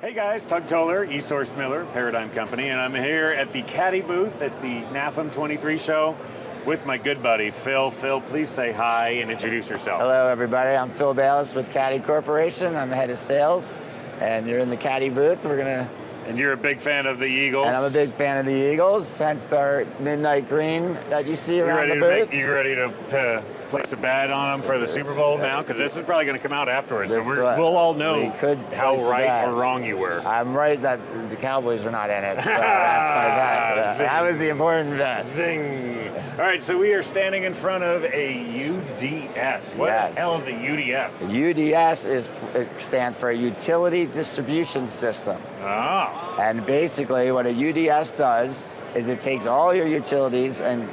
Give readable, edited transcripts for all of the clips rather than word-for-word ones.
Hey guys, Tug Toler, eSource Miller, Paradigm Company, and I'm here at the Caddy booth at the NAFEM 23 show with my good buddy, Phil. Phil, please say hi and introduce yourself. Hello everybody, I'm Phil Bailis with Caddy Corporation. I'm head of sales, and you're in the Caddy booth. And you're a big fan of the Eagles. And I'm a big fan of the Eagles, hence our midnight green that you see around the booth. You ready to place a bet on them for the Super Bowl now? Because this is probably going to come out afterwards, so we'll all know how right or wrong you were. I'm right that the Cowboys are not in it, so that's my bet. That was the important bet. Zing! All right, so we are standing in front of a UDS. What the hell is a UDS? UDS stands for a Utility Distribution System. Oh. And basically what a UDS does is it takes all your utilities and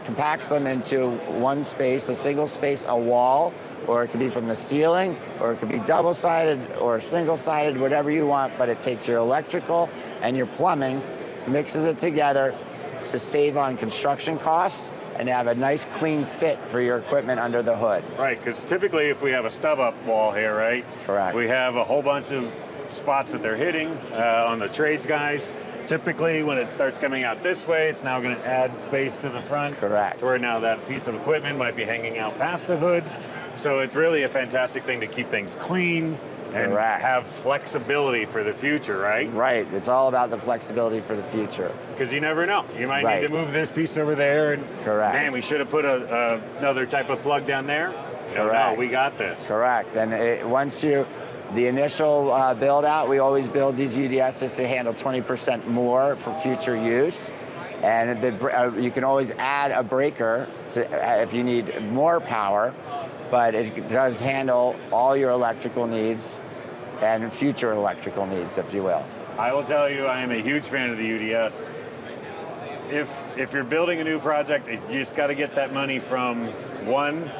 compacts them into one space, a single space, a wall, or it could be from the ceiling, or it could be double-sided or single-sided, whatever you want, but it takes your electrical and your plumbing, mixes it together to save on construction costs and have a nice clean fit for your equipment under the hood. Right, because typically if we have a stub-up wall here, right? Correct. We have a whole bunch of spots that they're hitting on the trades guys. Typically when it starts coming out this way, it's now going to add space to the front. Correct. To where now that piece of equipment might be hanging out past the hood. So it's really a fantastic thing to keep things clean and have flexibility for the future, right? Right, it's all about the flexibility for the future. Because you never know. You might need to move this piece over there and man, we should have put another type of plug down there. No, we got this. Correct, and the initial build out, we always build these UDSs to handle 20% more for future use. And you can always add a breaker if you need more power, but it does handle all your electrical needs and future electrical needs, if you will. I will tell you, I am a huge fan of the UDS. If you're building a new project, you just got to get that money from one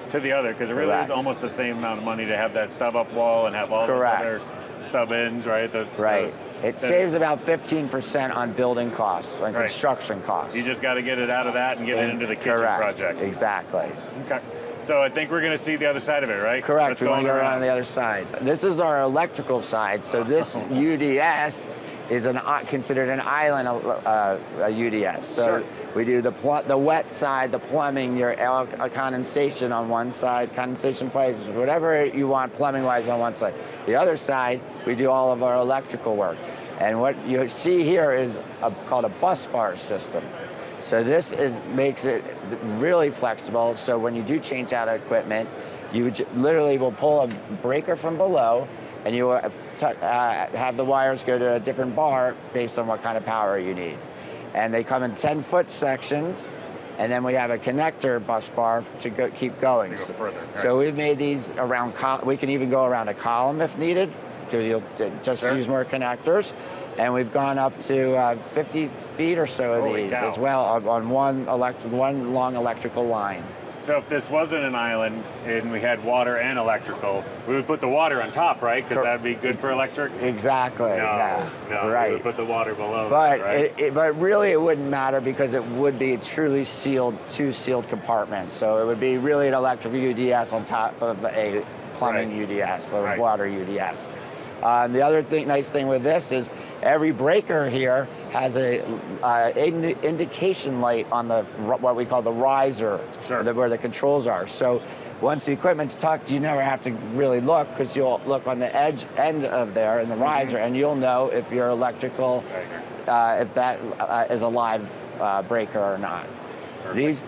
to the other, because it really is almost the same amount of money to have that stub-up wall and have all the other stub ends, right? It saves about 15% on building costs and construction costs. You just got to get it out of that and get it into the kitchen project. Exactly. Okay. So I think we're going to see the other side of it, right? Correct. We want to go around the other side. This is our electrical side. So this UDS is considered an island UDS. So we do the wet side, the plumbing, your condensation on one side, condensation pipes, whatever you want plumbing-wise on one side. The other side, we do all of our electrical work. And what you see here is called a bus bar system. So this makes it really flexible. So when you do change out equipment, you literally will pull a breaker from below, and you have the wires go to a different bar based on what kind of power you need. And they come in 10-foot sections, and then we have a connector bus bar to keep going. So we've made these around, we can even go around a column if needed, you'll just use more connectors. And we've gone up to 50 feet or so of these as well on one long electrical line. So if this wasn't an island and we had water and electrical, we would put the water on top, right? Because that'd be good for electric? Exactly. No, we would put the water below. But but really it wouldn't matter, because it would be truly sealed, two sealed compartments. So it would be really an electrical UDS on top of a plumbing UDS or water UDS. The other nice thing with this is every breaker here has a indication light on what we call the riser, where the controls are. So once the equipment's tucked, you never have to really look, because you'll look on the end of there in the riser, and you'll know if your electrical, if that is a live breaker or not. These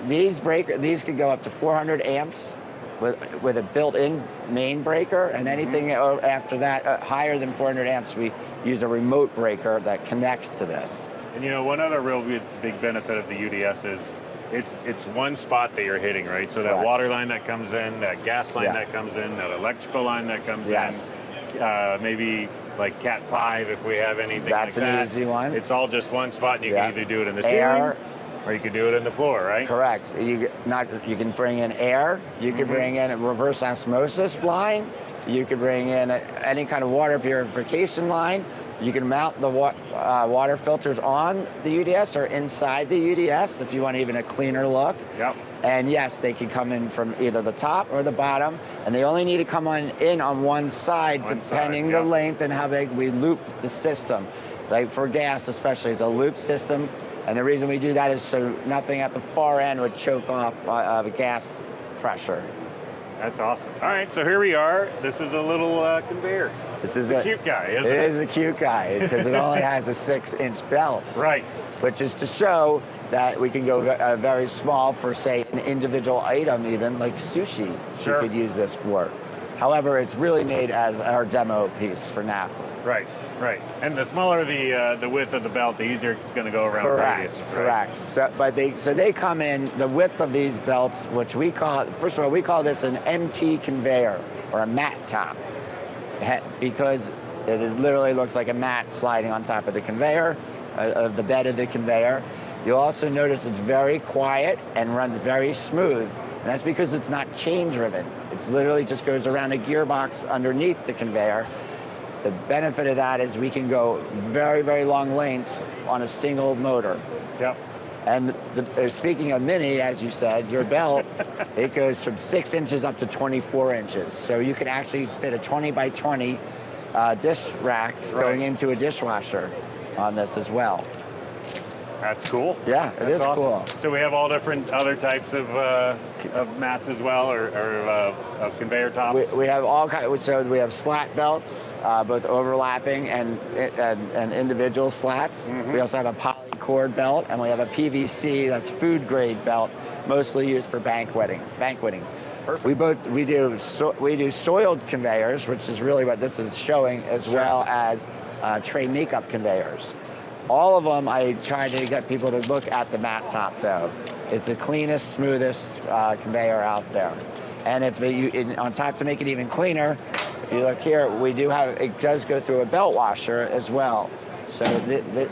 could go up to 400 amps. With a built-in main breaker, and anything after that higher than 400 amps, we use a remote breaker that connects to this. And one other real big benefit of the UDS is it's one spot that you're hitting, right? So that water line that comes in, that gas line that comes in, that electrical line that comes in, maybe like Cat 5 if we have anything like that. That's an easy one. It's all just one spot, and you can either do it in the ceiling, or you could do it in the floor, right? Correct. You can bring in air. You can bring in a reverse osmosis line. You could bring in any kind of water purification line. You can mount the water filters on the UDS or inside the UDS if you want even a cleaner look. Yep. And yes, they can come in from either the top or the bottom, and they only need to come in on one side, depending the length and how big we loop the system. Like for gas especially, it's a loop system, and the reason we do that is so nothing at the far end would choke off the gas pressure. That's awesome. All right, so here we are. This is a little conveyor. This is a cute guy, isn't it? It is a cute guy because it only has a 6-inch belt. Right. Which is to show that we can go very small for, say, an individual item, even like sushi. Sure. You could use this for. However, it's really made as our demo piece for NAFEM. Right. Right. And the smaller the width of the belt, the easier it's going to go around. Correct. Radius, correct. So they come in the width of these belts, which we call, first of all, we call this an MT conveyor or a mat top, because literally looks like a mat sliding on top of the conveyor, of the bed of the conveyor. You'll also notice it's very quiet and runs very smooth. And that's because it's not chain driven. It's literally just goes around a gearbox underneath the conveyor. The benefit of that is we can go very, very long lengths on a single motor. Yep. And speaking of mini, as you said, your belt, it goes from 6 inches up to 24 inches. So you can actually fit a 20 by 20 dish rack going into a dishwasher on this as well. That's cool. Yeah, it is awesome. cool. So we have all different other types of mats as well, or of conveyor tops. We have all kinds. So we have slat belts, both overlapping and individual slats. Mm-hmm. We also have a poly cord belt, and we have a PVC that's food grade belt, mostly used for banqueting. Perfect. We do soiled conveyors, which is really what this is showing, as well as tray makeup conveyors. All of them, I try to get people to look at the mat top, though. It's the cleanest, smoothest conveyor out there. And on top, to make it even cleaner, if you look here, it does go through a belt washer as well. So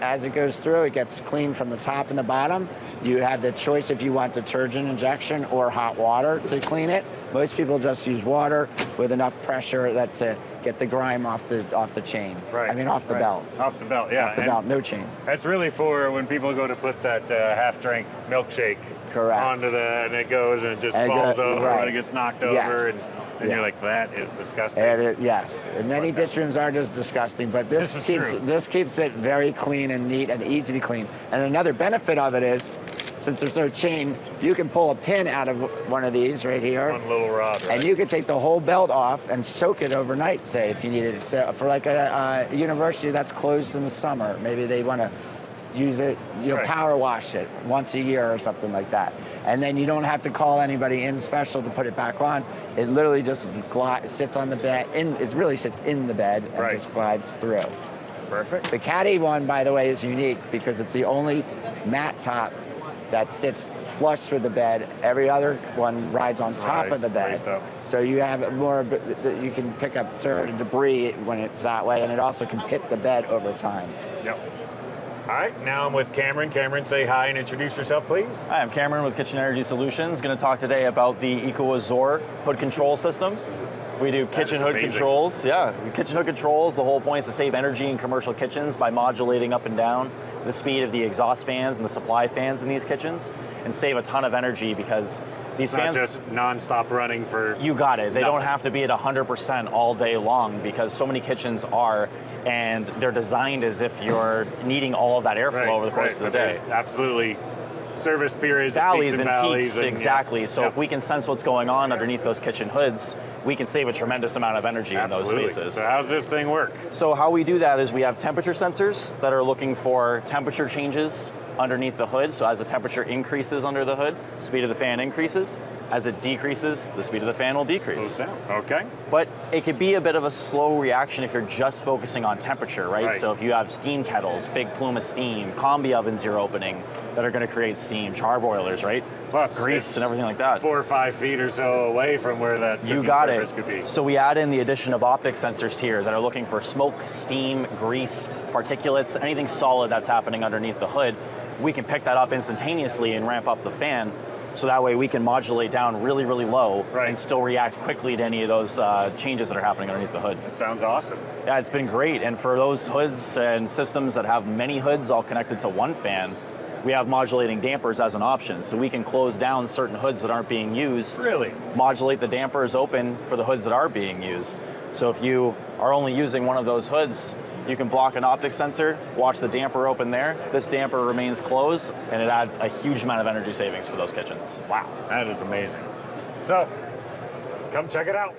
as it goes through, it gets clean from the top and the bottom. You have the choice if you want detergent injection or hot water to clean it. Most people just use water with enough pressure to get the grime off the chain. Right. I mean, off the belt. Off the belt, yeah. Off the belt, no chain. That's really for when people go to put that half-drink milkshake Correct. onto and it goes and it just falls over right. when it gets knocked over. And you're like, that is disgusting. Yes, and many dish rooms are just disgusting, but this keeps it very clean and neat and easy to clean. And another benefit of it is, since there's no chain, you can pull a pin out of one of these right here. One little rod, right? And you can take the whole belt off and soak it overnight, say, if you needed it. So for like a university that's closed in the summer, maybe they want to use it, power wash it once a year or something like that. And then you don't have to call anybody in special to put it back on. It literally just sits on the bed. It really sits in the bed and just glides through. Perfect. The Caddy one, by the way, is unique because it's the only mat top that sits flush with the bed. Every other one rides on top of the bed. So you have more, you can pick up dirt and debris when it's that way, and it also can hit the bed over time. Yep. All right, now I'm with Cameron. Cameron, say hi and introduce yourself, please. Hi, I'm Cameron with Kitchen Energy Solutions. Going to talk today about the ecoAzur hood control system. We do kitchen hood controls. Yeah, kitchen hood controls. The whole point is to save energy in commercial kitchens by modulating up and down the speed of the exhaust fans and the supply fans in these kitchens, and save a ton of energy because these fans not just non-stop running for. You got it. They don't have to be at 100% all day long because so many kitchens are, and they're designed as if you're needing all of that airflow over the course of the day. Absolutely. Service periods, valleys and valleys, peaks, exactly. So if we can sense what's going on underneath those kitchen hoods, we can save a tremendous amount of energy in those spaces. So how's this thing work? So how we do that is we have temperature sensors that are looking for temperature changes underneath the hood. So as the temperature increases under the hood, the speed of the fan increases. As it decreases, the speed of the fan will decrease. Okay. But it could be a bit of a slow reaction if you're just focusing on temperature, right? So if you have steam kettles, big plume of steam, combi ovens you're opening that are going to create steam, charbroilers, right? Plus grease and everything like that. 4 or 5 feet or so away from where that surface could be. So we add in the addition of optic sensors here that are looking for smoke, steam, grease, particulates, anything solid that's happening underneath the hood. We can pick that up instantaneously and ramp up the fan. So that way we can modulate down really, really low and still react quickly to any of those changes that are happening underneath the hood. That sounds awesome. Yeah, it's been great. And for those hoods and systems that have many hoods all connected to one fan, we have modulating dampers as an option. So we can close down certain hoods that aren't being used. Really? Modulate the dampers open for the hoods that are being used. So if you are only using one of those hoods, you can block an optic sensor, watch the damper open there. This damper remains closed, and it adds a huge amount of energy savings for those kitchens. Wow, that is amazing. So, come check it out.